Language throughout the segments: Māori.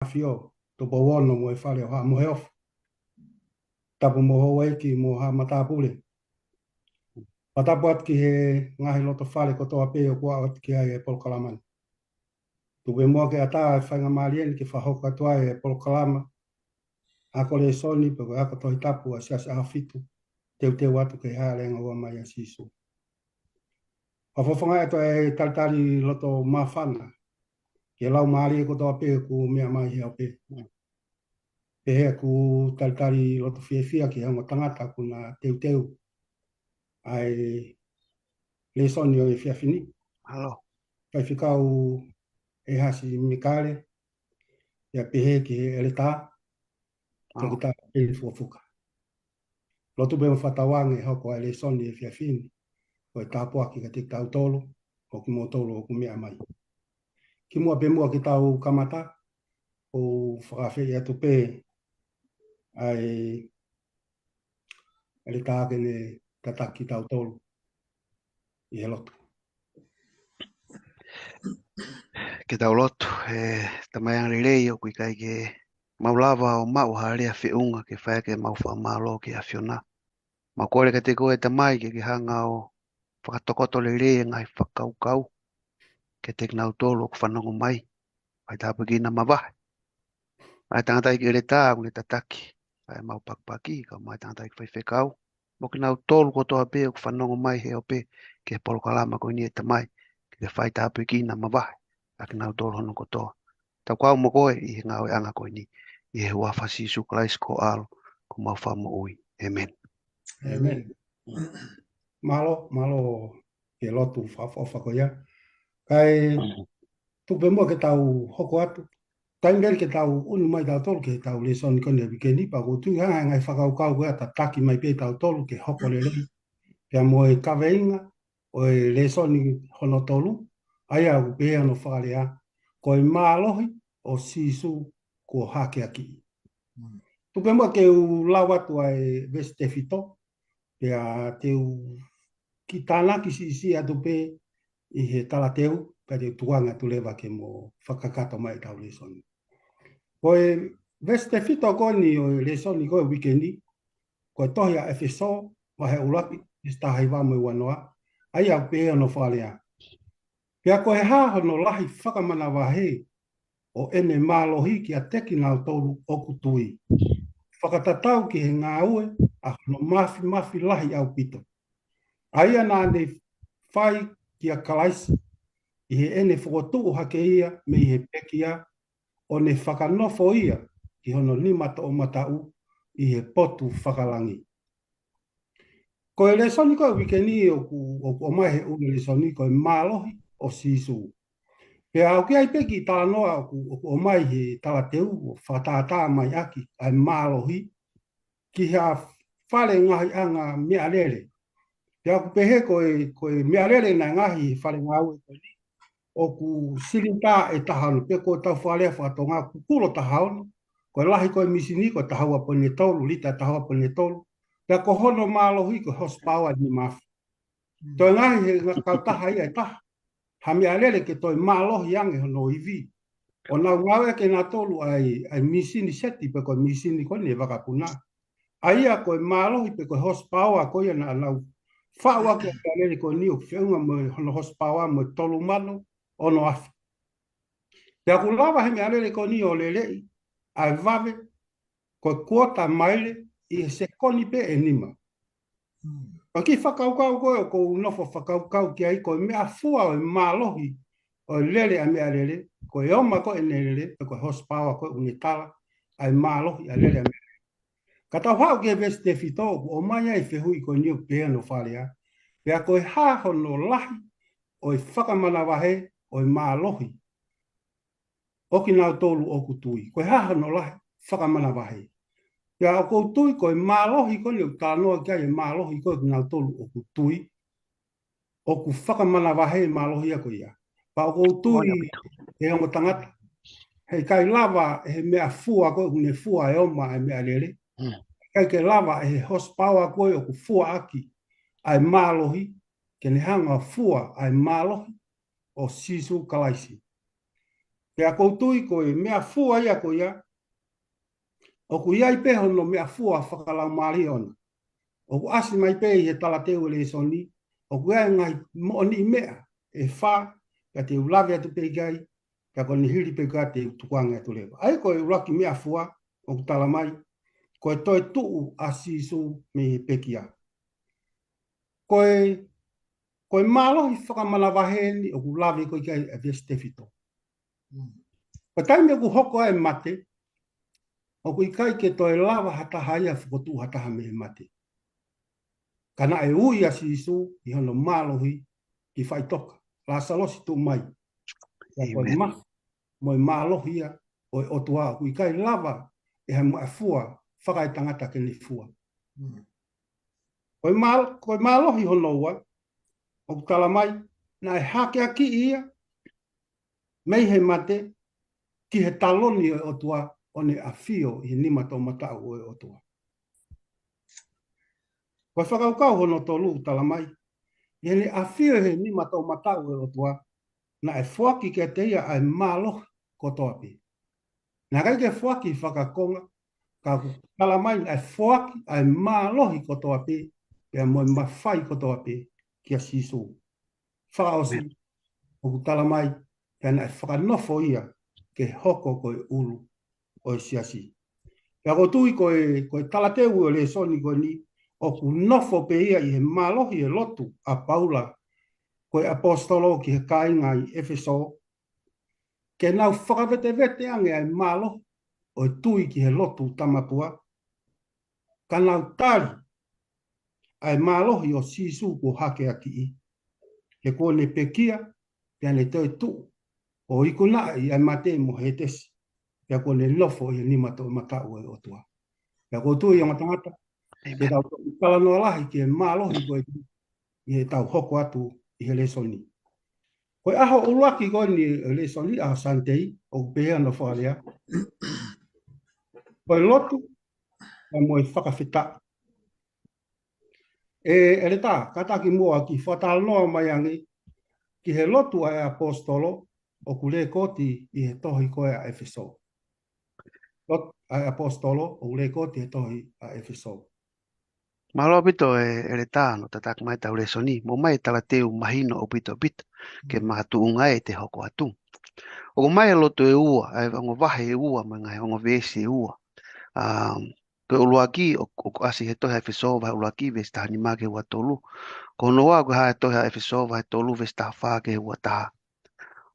Fio to bowono mo fale ha mo heof tapu mo hoe ki mo ha mata pule pata buat ki he ngahi loto fale ko to ape o kwa ot ki ai pol kalaman tu be mo ke ata fa nga malien ki fa hoka to ai pol kalama ako le soni pe ako to tapu asia sa fitu te watu ke ha le nga mai asisu fa fo nga to e taltali loto mafana ke lau mali ko to ape ku me mai he ape pe ku taltali loto fia ki hanga tangata kuna teu ai le sonio e fia fini. Halo. Kai fikau e hasi mikale ya pehe ki ele ta ke kita e fuka. Lotu be fatawange hoko le soni e fia fini. Ko ta po ki ka tik tau tolo o ki mo tolo o mi amai. Ki mo be mo ki tau kamata o frafe ya to pe ai ele ta ke ne tata ki tau tolo. I lotu. Ke tau lotu, tamayang rilei o kui kai ke maulawa o mau hare a whiunga ke whae ke mau wha malo ke a whiona. Ma kore ka te koe tamai ke hanga o whakatokoto rilei ngai whakaukau ke te knau tolo o whanongo mai. Pai tāpu ki na mawahe. Ai tangata i ke re tā kune tataki. Ai mau pakpaki ka mai tangata i whaiwhekau. Mo ki nau tolo ko toa pe o whanongo mai he o pe ke polo kalama ko ni e tamai. Ke te whai tāpu ki na mawahe. Aki nau tolo hono kotoa. Tau kau mo koe i he ngau e anga koe ni. I he hua whasi su Christ ko alo. Ko mau whamo ui. Amen. Amen. Malo ke lotu fa ko ya. Kai tu be mo ke tau hoko atu. Kai ngel ke tau unu mai tau tolu ke tau le son kone ke ni pa ko tu ha ngai whakau kau ko ata taki mai pe tau tolu ke hoko le le. Pea mo e kaweinga o e le son hono tolu. Ai au pe ano whakale a. Ko i mālohi o sisu ko hake aki. Tu pe mo ke u lawatu ai veste fito. Pea te u ki tāna ki si atu pe i he tala teu. Pea te tuanga tu lewa ke mo whakakato mai tau le son. Ko e veste fito ko ni o le soni ko wikendi ko tohi a efeso wa he ulapi sta haiwa mo wanoa ai a pe no falea pia ko he ha no lahi whakamana wa he o ene malohi ki a teki nau tolu o kutui whakatatau ki he ngā ue a no mafi lahi au pito ai ana ne whai ki a kalaisi i he ene whakotu hake ia me i he pekia o ne whakanofo ia ki hono ni mata o matau i he potu whakalangi. Ko e le soni koe wikeni o mai he uri le soni koe mālohi o sisu. Pea au ki ai peki tā noa o mai he tala teu o whatātā mai aki ai mālohi ki hea whare ngahi anga mea lere. Pea ku pehe koe mea lere na ngahi whare ngāue koe ni. O ku sirinta e tahanu pe ko tau wharea whatonga kukulo tahanu. Ko lahi koe misini ko tahaua pone tolu, lita tahaua pone tolu. Pea ko hono mālohi ko hospawa ni mafi. Toi ngahi he ngakau taha ia e taha. Hami alele ke toi mālohi ange hono iwi. O nau ngawe ke nā tolu ai misini seti pe koe misini koe ni e wakapuna. Aia koe mālohi pe koe hospawa koe na nau whaua ke alele koe ni o whiunga mo hono hospawa mo tolu mano ono afi. Pea ku lawa he me alele koe ni o lelei ai vave ko kuota maile i se koni pe e nima. O ki whakaukau koe o kou nofo whakaukau ki ai koe mea fua o mālohi o lele a mea lele, ko e oma koe ne lele, ko e hospawa koe unitala ai mālohi a lele a mea lele. Ka tau hao ke vesi te whito o mai ai whehui koe niu pēa no whalea, pea koe haho no lahi o i whakamana wahe o i mālohi. O ki nau tolu o kutui, koe haho no lahi whakamana wahe. Pea o kutui koe mālohi koe ni o tānoa kia e mālohi koe ki nau tolu o kutui. O ku whakamana wahe mālohi a koe ia. Pa o kutui e ongo tangata. Hei kai lava e mea fua koe kune fua e oma e mea lere. Kai ke lava e hospawa koe o ku fua aki ai mālohi. Ke ne hanga fua ai mālohi o sisu kalaisi. Te a koutui koe mea fua ia koe ia. O ku iai pe hono mea fua whakalau maari ona. O ku asi mai pe i he tala teo le soni. O ku iai ngai mooni i mea e wha ka te ulawe atu pe gai ka koni hiri pe ka te tukuanga atu lewa. Ai koe uraki mea fua o ku tala mai koe toi tuu asi su me pekia. Koe malo i whakamana waheni o ku lawe koe kai a vestefito. Koe taime ku hoko ai mate o ku ikai ke toi lawa hata haia whakotu hata ha me mate. Kana e ui a sisu i hono malohi ki whai toka. La salosi tu mai. Ia koe ma, moi malohi ia o e otua. Kui kai lava e ha mua fua, whakai tangata ke ni fua. Koe malohi hono ua, o ku tala mai, na e hake a ki ia, mei he mate, ki he taloni o e otua, o ne a fio i nima tau matau o e otua. Koe whakaukau hono tolu tala mai, i ne a fio he nima tau matau o e otua, na e fuaki ke te ia ai malo kotoa pi. Na kai ke fuaki whakakonga, ka tala mai ai fuaki ai malo kotoa pi, pe moi mawhai kotoa pi, kia sisu. Whakaosi, o ku tala mai, pe na e whakanofo ia, ke hoko koe ulu, o siasi. Pea ko tui koe tala te ue le soni koe ni, o ku nofo pe ia i he malohi e lotu a Paula, koe apostolo ki he kainga i Efeso, ke nau whakawete ange ai malo o tui ki he lotu tamapua, ka nau tari ai malohi o sisu ko hake aki i. He ko ne pekia, pia ne toi tu, o ikuna i ai mate mo he tesi, pia ko ne lofo i ni mato matau e otua. Pia ko tui i matangata, ke tau kala noa lahi ki he malohi ko i he tau hoko atu i he lesoni. Koe aho uruaki koe ni lesoni a santei, o pehea no whaalea. Koe lotu, ka moe whakawhita. E re tā, kataki mua ki whatala noa mai angi, ki he lotu ai apostolo, o kule koti i he tohi koe a Efeso. Lot ai apostolo, o kule koti he tohi a Efeso. Malo pito e re tā no tatak mai tau le soni, mo mai tala teu mahino o pito pito, ke mahatu unga e te hoko atu. O mai loto e ua, ai ongo wahe e ua, mai ngai ongo vesi e ua. Ko uluaki, o asi he tohi a Efeso, vai uluaki vesi taha ni make ua tolu. Ko noa ko hae tohi a Efeso, vai tolu vesi taha whaake ua taha.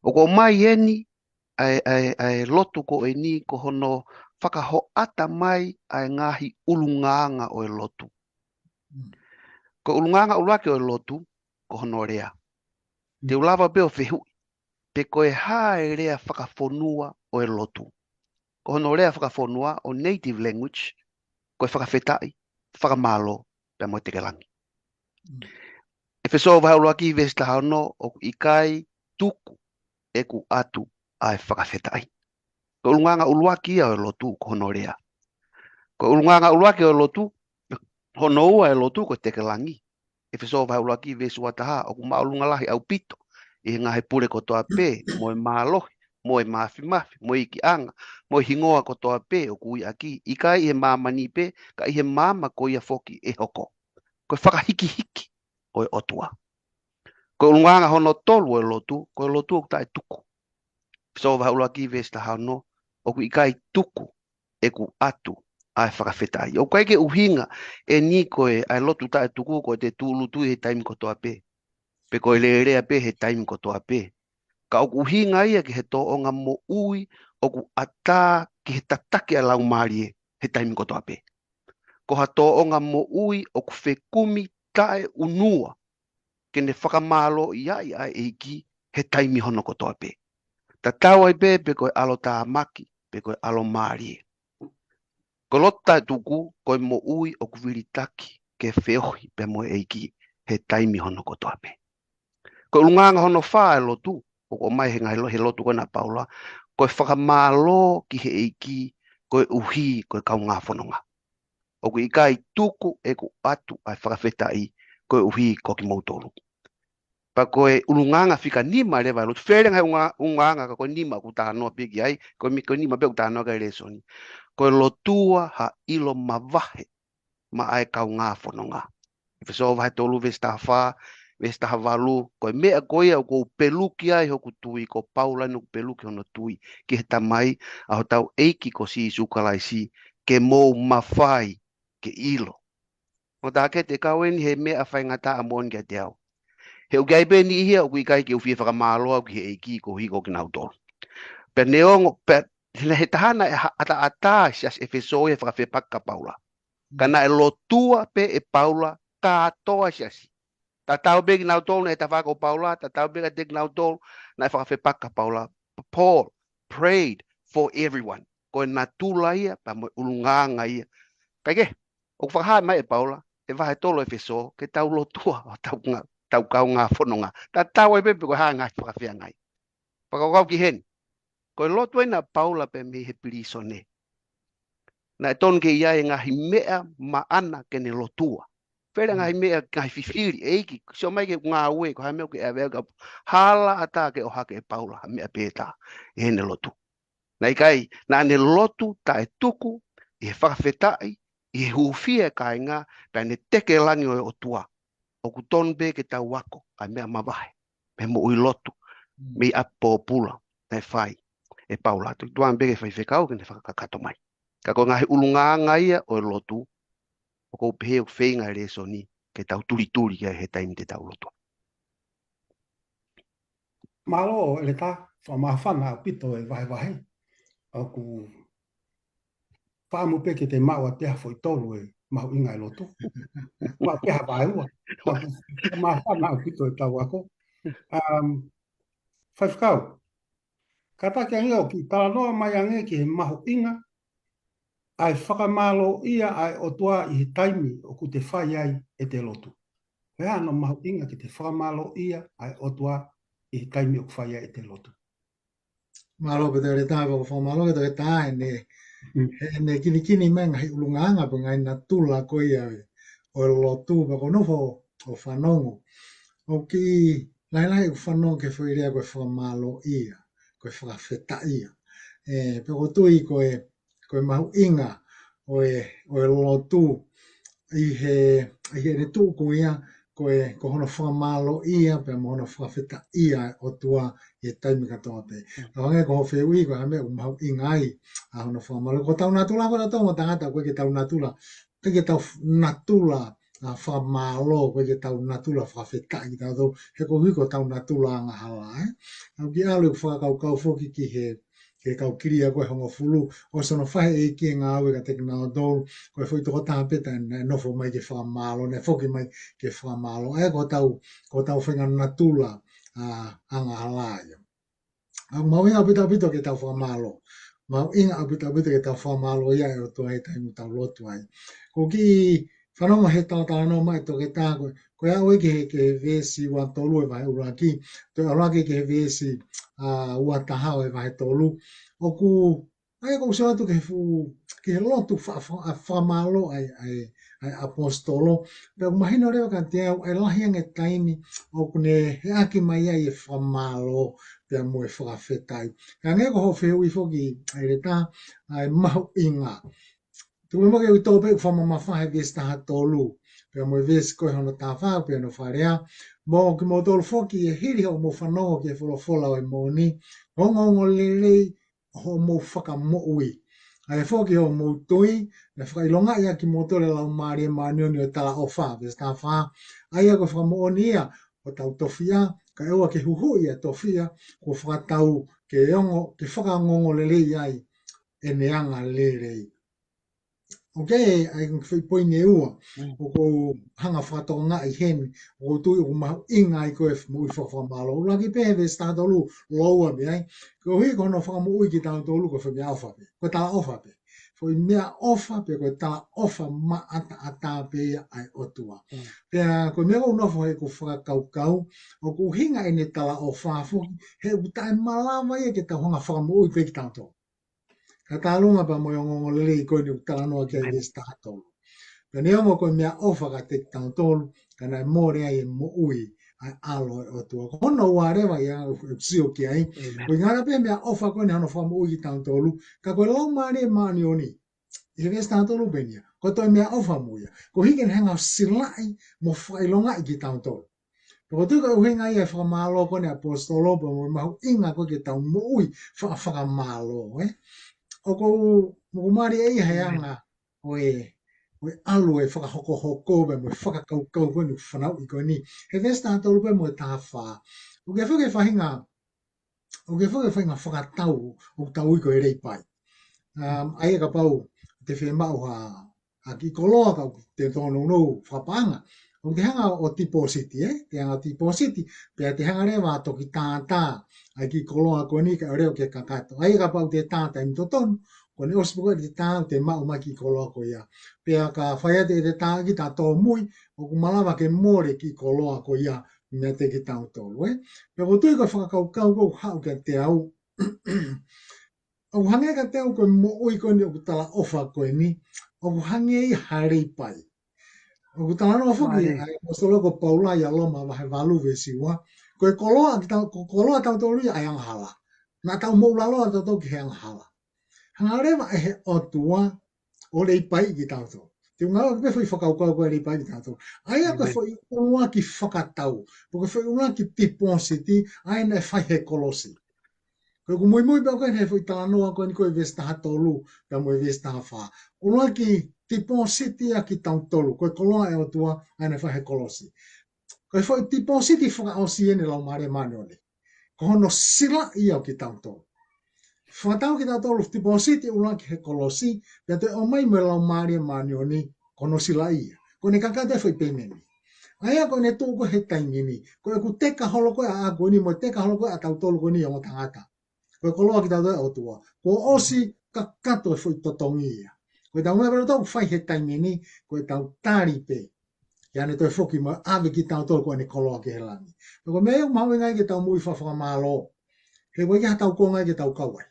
O ko mai eni, ai lotu ko e ni ko hono whakaho ata mai ai ngahi ulunganga o e lotu. Ko ulunganga uluaki o e lotu, ko hono rea. Te ulawa beo whihui, pe ko e hae rea whakafonua o e lotu. Ko hono rea whakafonua o native language, ko e whakawhetai, whakamalo, pe mo te kelangi. E wheso vai uluaki vesta hano o ikai tuku e ku atu ai whakawhetai. Ko ulunganga uluaki o e lotu, ko hono rea. Ko ulunganga uluaki o e lotu, hono ua e lotu ko te kelangi. E wheso vai uluaki vesu ataha, o ku maulunga lahi au pito, i ngahe pure ko toa pē, mo e mālohi, mo e mafi, mo i ki anga, mo i hingoa ko toa pē o kui aki, i kai i he māmani pē, ka i he māma ko ia foki e hoko. Ko e whakahiki hiki o e otua. Ko ulunganga hono tolu o e lotu, ko e lotu o tae tuku. So vai uluaki vesta hano, o ku i kai tuku e ku atu ai whakawhetai. O kai ke uhinga e ni koe ai lotu tae tuku ko te tūlu tui he taimi ko toa pē. Pe koe le rea pē he taimi ko toa pē. Ka o ku hinga ia ki he tō onga mo ui, o ku ata ki he tatake a lau marie he taimi ko toa pē. Ko ha tō onga mo ui, o ku whekumi tae unua, ke ne whakamalo i ai eiki he taimi hono ko toa pē. Ta tau ai pē pe koe alo tā maki, pe koe alo marie. Ko lota tuku, koe mo ui o ku viritaki, ke whiohi pe mo eiki he taimi hono ko toa pē. Ko ulunganga hono whaa e lotu, o mai he ngai he lotu koe na Paula, koe whakamalo ki he eiki, koe uhi, koe kaunga whanonga. O ku ikai tuku e ku atu ai whakawhetai, koe uhi ko ki mautolu. pa koe ulunganga fika nima le valu fere ngai unganga ka koe nima ku tano pigi ai koe nima pe ku tano ka lesoni koe lotua ha ilo mavahe ma ai kau ngā whanonga so vai tolu vesta fa vesta havalu koe mea koe au ko peluki ai hoku tui ko paula no peluki ono tui ki he tamai au tau eiki ko si sukalaisi ke mou mawhai ke ilo o ta ke te kawen he mea whai ngata amon ke te au he u gai beni hia o kui kai ke u fia whakamalo au ki he eiki ko hiko ki nau tolu pe neongo pe he tahana ata ata sias e feso e whakawhepaka paula kana e lotua pe e paula katoa siasi ta tau big nau tol ne ta whako paula ta tau big a dig nau tol na whakawhepaka paula Paul prayed for everyone ko na tula ia pa mo ulunganga ia kai ke o whakaha mai e paula e wahe tolo e feso ke tau lotua o tau kau ngā whanonga ta tau e pepe ko ha ngā whakawhea ngai whakakau ki hen ko lotua ina paula pe me he piriso ne na e ton ke ia e ngahi mea maana ke ne lotua Pera ngai mea ngai fifiri eiki so mai ke ngā ue ko hameo ke ave ka hala ata ke o hake e paula mea peta e ne lotu nai kai na ne lotu ta e tuku e whakawhetai e hufia kai ngā pa ne teke langi o tua o ku ton be ke tau wako a mea mawahe me mo ui lotu me apo pula nai whai e paula tu tuan be ke whaiwhekau ke ne whakakato mai ka ko ngahi ulunga ngai o lotu o ko pehe o whenga re so ni ke tau turi ke he taimi te tau loto. Malo le ta whamawhana pito e vai au ku whaamu pe ke te mau a peha foi tolu e mau inga e loto. Mau peha vai ua. Au ku whamawhana pito e tau ako. Whaifkau, kata ki angia o ki tala noa mai ange ki he maho inga ai whakamalo ia ai o tua i he taimi o ku te whai ai e te lotu. Hea no maho inga ki te whakamalo ia ai o tua i he taimi o ku whai ai e te lotu. Malo ke te re tāwe o whamalo ke te re tā ne kini menga hi ulunganga pa ngai na tula ko ia o lotu pa ko nofo o whanongo. O ki lai o whanongo ke whairea koe whamalo ia, koe whakawheta ia. Pe ko tui koe mahu inga o lotu i he ne tū ko ia koe ko hono whamalo ia pe mo hono whakawheta ia o tua i taimi katoa te. Awange ko howhi ui ko hame o mahu ingai a hono whamalo. Ko tau natula ko na tonga tangata koe ke tau natula. Ke tau natula whamalo koe ke tau natula whakawheta i tau tau. He ko hui ko tau natula anga hala. Au ki alu whakakau foki ki he ke kau kiria koe hongo fulu, o sono whahe e ki ngā aue ka teki nā dolu, koe whai toko tāpeta e nofo mai ke whamalo, ne whoki mai ke whamalo, e ko tau whenga natula anga halaia. Au mau inga pita ke tau whamalo, mau inga pita ke tau whamalo ia e o tua he taimu tau lotu ai. Ko ki whanonga he tala no mai toke tā koe au ke vesi ua tolu e vai uraki, to uraki ke vesi ua tahao e vai tolu, o ku ai ko sa tu ke lotu whamalo ai apostolo, pe mahino reo ka te au ai lahiang e taimi o kune he aki mai ai e whamalo pe mo e whakawhetai. Ka nge ko ho whewui foki ai re tā ai mahu inga. Tu mo ke to pe whamama whahe vesta ha tolu, pe mo vesi koe hono tā whao pe no wharea, mo ki mo tolu foki e hiri ho mo whanongo ke wholofola o e mo ni, hongo lelei ho mo whakamoui. Ai foki ho mo tui, na whakailonga ia ki mo tole lau maari e maanioni o tala o wha, vesta wha, ai ako whakamooni ia o tau tofia, ka eua ke huhu ia tofia, ko whakatau ke ongo, ke whakangongo lelei ai, e neanga lelei. Ok, ai whi poine ua, o ko hanga whakatonga i hen, o tui o mahu inga i koe mui whakawhamalo. Laki pehe ve stādolu loua me ai, ko hui kono whakamui ki tau tolu ko whi mea ofa pe, ko tala ofa pe. Foi mea ofa pe ko tala ofa ma ata pe ai otua. Pea ko mea unofo he ko whakakaukau, o ko hinga ene tala ofa fuki, he utai malawa ia ke tau hanga whakamui pe ki tau tolu. Ka tālunga pa mo yongo lele i koe ni utalanoa ki ai vesta hatolu. Ka neongo koe mea ofa ka te tau tolu, ka nai mōre ai e mo ui ai alo o tua kono ware wa ya sio ki ai ko ngara pe me ofa ko na no famu i tanto lu ka ko lo mare mani oni i ve sta to lu benia ko to me ofa mu ya ko higen hanga silai mo fai longa i tanto ko tu ko hinga ia fa malo ko ne apostolo po mo ma inga ko ke tau mo ui fa malo o ko mo mari ai hanga oe we alu e whakahoko hoko be mo whakakau kau koe ni whanau i koe ni. He vesta tolu pe mo tā whā. O ke whahinga whakatau o tau i koe rei pai. Ai ka pau te whemau ha ki koloa ka te tono no whapanga. O te hanga o tipo city te hanga tipo city pe te hanga rewa toki tātā ai ki koloa koe ni ka reo ke kakato. Ai ka pau te tātā i mtotonu ko ne ospo te tā te mau mai ki koloa ko ia pe ka whaia te tā ki tā tō mui o ku malawa ke more ki koloa ko ia me te ki tā tōlu pe ko tui ko whakakau kau ko hau ke te au o ku hange ka te au ko mo ui ko ni o ku tala ofa ko ni o ku hange i harei pai o ku tala no fuki ai apostolo ko Paula ia loma wa he valu ve siwa ko koloa tā tōlu ia ai hala na tau mo ulalo tā tō ki he hala hangarewa e he o tua o rei pai ki tātou. Te unga ke foi whakaukau koe rei pai ki tātou. Aia koe foi unga ki whakatau. Koe foi unga ki tiponsiti, aia nei whai he kolosi. Koe ku moi pao koe he foi talanoa koe ni koe vesta hatolu, ka moe vesta hawha. Unga ki tiponsiti a ki tautolu. Koe koloa e o tua, aia nei whai he kolosi. Koe foi tiponsiti whakaosi ene lau mare maneone. Ko hono sila ia o ki tautolu. Whatau ki tātou lufti pōsiti ula ki he kolosi, pia te o mai me lau maria manioni kono sila ia. Ko ne kakate whai pēmeni. Aia ko ne tōko he taingini. Ko e ku teka holo koe a koe ni, mo teka holo koe a tautolu koe ni o tangata. Ko e koloa ki tātou e o tua. Ko osi kakato e whai totongi ia. Ko e tau mea pero tau whai he taingini, ko e tau tāri pē. Ia ne toi whoki mo ave ki tātou koe ne koloa ki he lani. Ko mea iu maui ngai ki tau mui whawhaka mālo. He wai ki ha tau kongai ki tau kawai.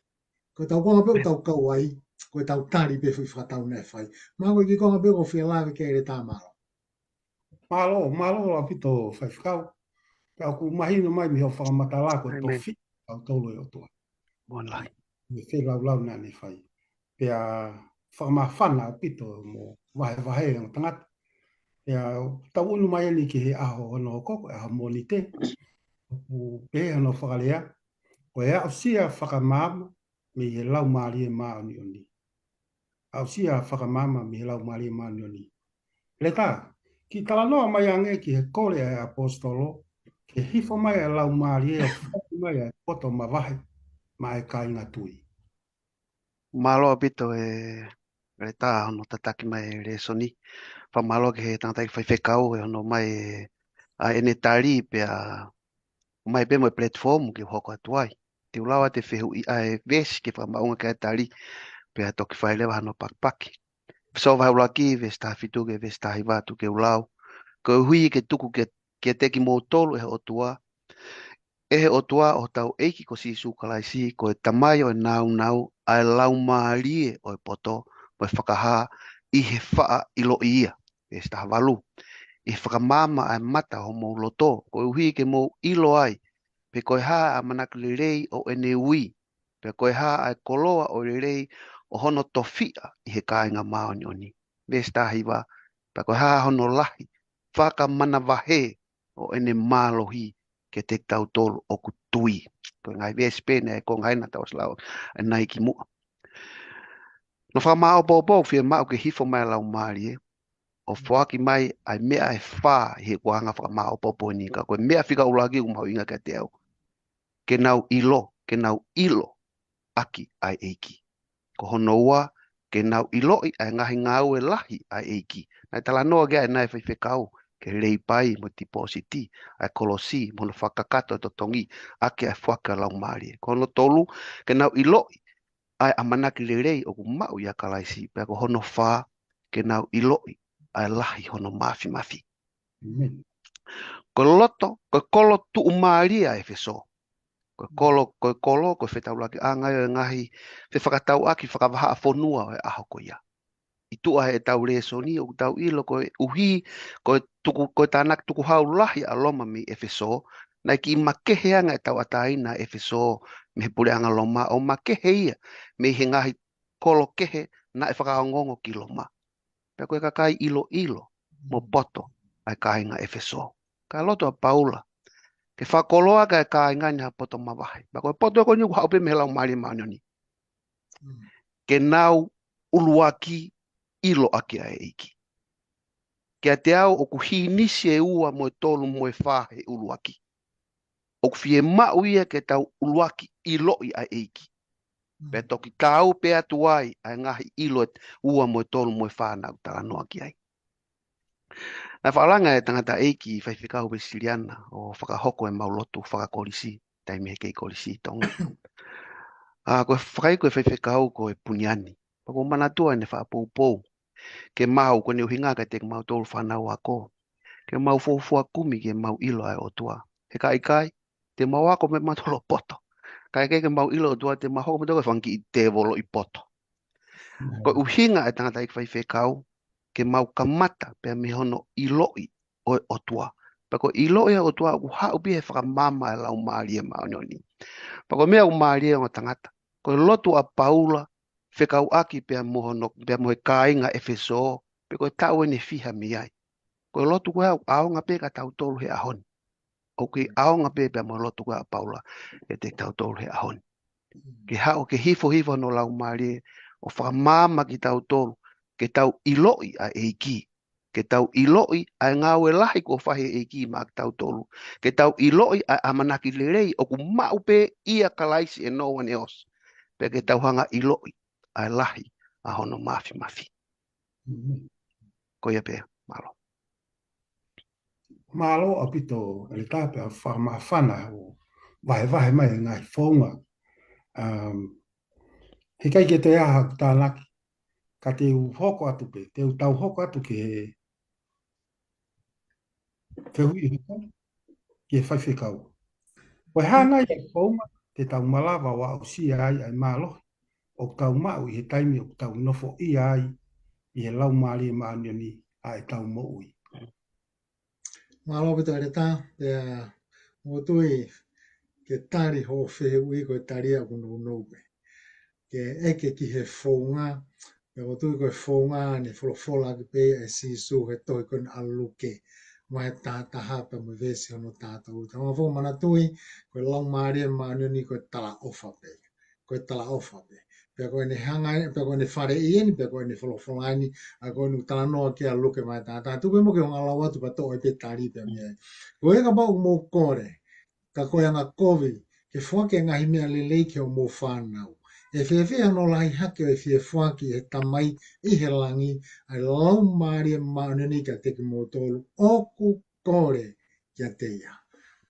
Ko tau konga pe tau kau ai, ko tau tari pe fui whakatau ne whai. Mā koe ki konga pe ko whia lawe ke re tā malo. Malo la pito whai whakau. Ka ku mahino mai mi ho whakamata la ko to fi au tolo e o tua. Bon lai. Me whi lau na ni whai. Pea whakamawhana pito mo wahe ang tangat. Pea tau unu mai ni ki he aho ono koko, aho moni te. Pe ano whakalea. Ko ea o sia whakamama. Me he lau maari e maa ni oni. Au sia whakamama me he lau maari e maa ni oni. Le tā, ki tala noa mai ange ki he kore e apostolo, ke hifo mai e lau maari e o whaki mai e poto mawahe, ma e ka inga tui. Malo pito le tā hono tataki mai le soni. Malo ke he tangatai whai whekau e hono mai a ene tari pe a mai pe mo platform ki hoko atuai. Te ulawa te whehu i ae vesi ke whamaunga ke tari pe a toki whai lewa hano pakpaki. So vai ulaki vesta fitu ke vesta hivatu ke ulau. Ko hui ke tuku ke teki mo tolu e otua. E otua o tau eiki ko si sukalaisi ko e tamai o e nau ai lau maalie o e poto mo e whakaha i he whaa ilo ia. Vesta havalu. I whakamama ai mata ho mo loto. Ko hui ke mo ilo ai. Pe koe ha a manakile rei o ene ui. Pe koe ha a koloa o rei o hono tofia i he kāinga maoni oni. Vesta hiwa. Pe koe ha hono lahi. Whaka mana wahe o ene mālohi ke te tau tolu o ku tui. Koe ngai vespene e ko ngai na taos lau e nai ki mua. No wha mao bobo whia mao ke hifo mai lau maari o whaki mai ai mea e wha he kuanga wha mao bobo ni ka koe mea whika ulagi umau inga ka te au. Ke nau ilo aki ai eiki. Ko hono ua ke nau iloi ai ngahi ngau e lahi ai eiki. Nai tala noa gea e nai whaiwhekau ke rei pai mo tipositi ai kolosi mo no whakakato to tongi ake ai whaka lau maari. Ko hono tolu ke nau iloi ai amanaki le rei o ku mau ia kalaisi pe ko hono wha ke nau iloi ai lahi hono mafi. Ko loto, ko kolo tu umaari ai wheso. Ko kolo, ko whetau laki angai o ngahi, te whakatau aki whakawaha a whonua o e aho ko ia. tu ai tau le soni o tau ilo ko uhi ko tuku ko tanak tuku haulahi aloma mi efeso na ki makehe anga tau ataina efeso me pule anga loma o makehe ia me hingahi kolo kehe na e whakaongongo ki loma pe koe kakai ilo ilo mo poto ai kainga efeso ka loto a paula ke whakoloa ka kainga ni ha poto mawahi pa koe poto ko nyuku haupe me lau mali maunioni ke nau uluaki ilo aki a eiki. Kia te au o ku hinisi e ua mo e tolu mo e whahe uluaki. O ku fie mau ia ke tau uluaki ilo i a eiki. Pe toki tau pe atu ai a ngahi ilo e ua mo e tolu mo e whahe nau tala noa ki ai. Na whaalanga e tangata eiki i whaifekau pe Siriana o whakahoko e maulotu whakakolisi tai me kei kolisi tonga. Koe whakai koe whaifekau ko e puniani. Pako manatua ne whaapoupou. Ke mau ko ne uhinga ka te mau tolu whanau ako. Ke mau fofua kumi ke mau ilo ai o tua. He kai, te mau ako me matolo poto. Kai ke mau ilo o tua te mau hoko me toke whanki i te volo i poto. Ko uhinga e tangata ik whai whekau, ke mau kamata pe me hono iloi o tua. Pako iloi o tua u hau bi he whakamama e lau maari e maunioni. Pako mea u maari e o tangata. Ko lotu a paula, whekau aki pe mohono, pe mohe kāinga efeso, pe ko tau ene fiha mi ai. Ko lotu koe au aonga pe ka tau tolu he ahon. O ke aonga pe pe mo lotu koe a paula e te tau tolu he ahon. Ke hao ke hifo no lau maari o whakamama ki tau tolu. Ke tau iloi a eiki. Ke tau iloi a ngāwe lahi ko whahe eiki ma tau tolu. Ke tau iloi a amanaki lerei o ku mau pe ia kalaisi e no one else. Pe ke tau hanga iloi a lahi a hono mafi. Ko ia pe, malo. Malo apito ele tape a whana o vahe mai ngai whaunga. He kai ke te aha tānaki, ka te u hoko atu pe, te u tau hoko atu ke hui hiko, ke whaiwhekau. Wai hanga i whaunga, te tau malawa wa au si ai ai malo, o tau mau i he taimi o tau nofo i ai, i he lau maari e maanioni ai tau mo ui. Malo pito ere tā, te o tui ke tari ho whehe ui koe tari a kunu unope. Ke eke ki he whaunga, pe o tui koe whaunga ni wholofola ki pe e sisu he toi koe aluke. Mai tātaha pe mo vesi hono tātou. Tā ngā mana tui, koe lau maari e maanioni koe tala ofa pe. Koe tala ofa pe. Pe koe ni hangai, pe koe ni whare ieni, pe koe ni wholofolaini, a koe ni tala noa ki a luke mai tātā. Tupe mo ke honga lau atu pa tō e pe tari pe mea. Koe eka pau mō kore, ka koe anga kovi, ke whake ngahi mea lelei ke o mō whānau. E whewhea no lahi hake o e whie whaki he tamai i he langi, ai lau maari e maanini ka teki mō tōlu, oku kore kia te ia.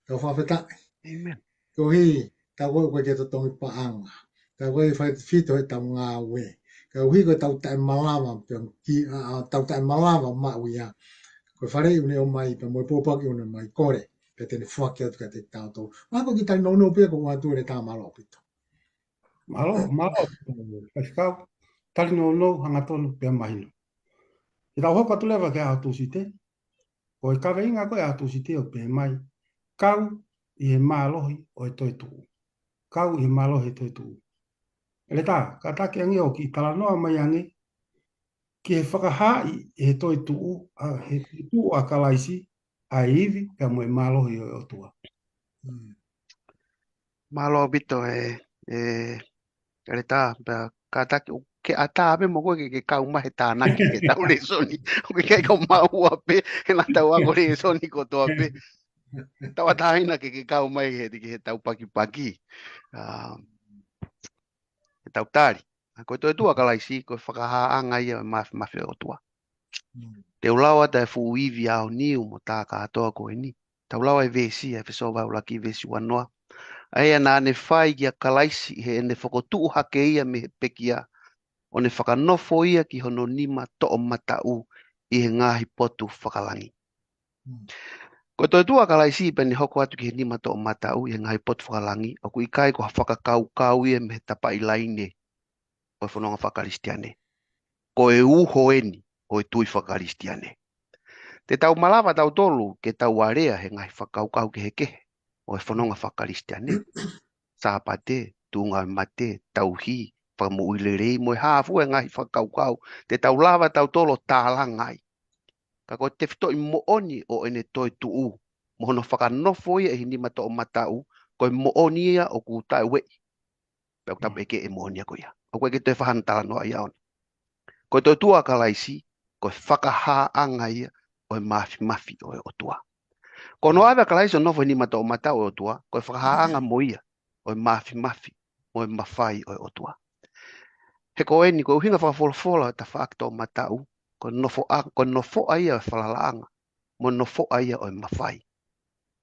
Ka whawhetai. Amen. Ko hi, ka koe koe ke to tongi paanga. Ka koe whai whito he tau ngā we. Ka hui koe tau tae malawa, tau tae malawa ma uia. Koe whare une o mai, pa moe pōpaki une mai kore, pe tene whaki atu ka te tātou. Mako ki tai nono pia ko wā tuere tā malo pito. Malo, whaiwhekau, tali no hanga tonu pia mahino. I tau hoko atu lewa ke a tu si te, o e kawe inga koe a tu si te o pe mai, kau i he mālohi o e toi tuu. Kau i he mālohi e toi tuu. Ele tā, ka take angi o ki tala noa mai angi, ki he whakahai e he toi tuu, he tuu a kalaisi, a iwi, pia mo e mālohi o tua. Malo bito tā, ka taki ke ata ape mo koe ke kau mahe tānaki ke tau le soni. O ke kai kau mau ape, he na tau ako le soni ko to ape. Tau ataina ke kau mai he tau paki. He tau tari. Ko to tua kalaisi, ko whakahaanga ia mafi o tua. Te ulawa ta e fu iwi ao niu mo tā katoa koe ni. Tau lawa e vesi, e wheso wau laki vesi wanoa. Aia nā ne whai kia kalaisi he ne whakotuu hake ia me pekia. O ne whakanofo ia ki hono nima to'o matau i he ngāhi potu whakalangi. Ko toi tua kalaisi pe ne hoko atu ki he nima to'o matau i he ngāhi potu whakalangi. O ku ikai ko whakakau ia me he tapa i laine. O e whanonga whakaristiane. ko e uho eni o e tui whakaristiane. Te tau malawa tau tolu ke tau area he ngai whakaukau ke heke o e whanonga whakaristiane. Sāpate, tunga mate, tauhi, whamuilerei mo e hāfu e ngai whakaukau te tau lava tau tolo tālangai. Ka ko te whito i mooni o ene toi tuu, mo hono whakanofo ia e hindi mata o matau, ko i mooni ia o kūtai wei. Pēo tapu eke e mooni a ko ia. O koe ke toi whahana tala noa ia ona. Ko i toi tua ka laisi, ko i whakahaa anga ia, o i mafi o e otua. Ko no awe ka laisi o nofo hindi mata o matau o otua, ko i whakahaa anga mo ia, o i mafi, o i mawhai o e otua. He ko eni, ko uhinga whakafolofola ta whaakta o matau, ko nofo aia o e whalalaanga, mo nofo aia o e mawhai.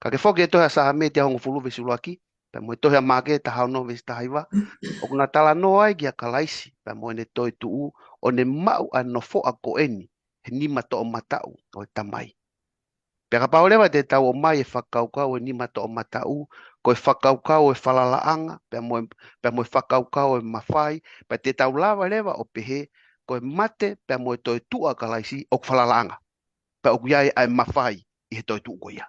Ka ke whoki e tohea sa me te hongo fuluwe sulaki, pa mo e tohea make ta hao no vesi ta haiwa, o kuna tala no ai ki a kalaisi, pa mo ene toi tuu, o ne mau a nofo a ko eni, he nima to o matau o e tamai. Peka paulewa te tau o mai e whakaukau e nima to o matau, ko e whakaukau e whalalaanga, pa mo e whakaukau e mawhai, pa te tau lawa lewa o pehe, ko e mate, pa mo e toi tua kalaisi o whalalaanga, pa o kuiai ai mawhai i he toi tuu ko ia.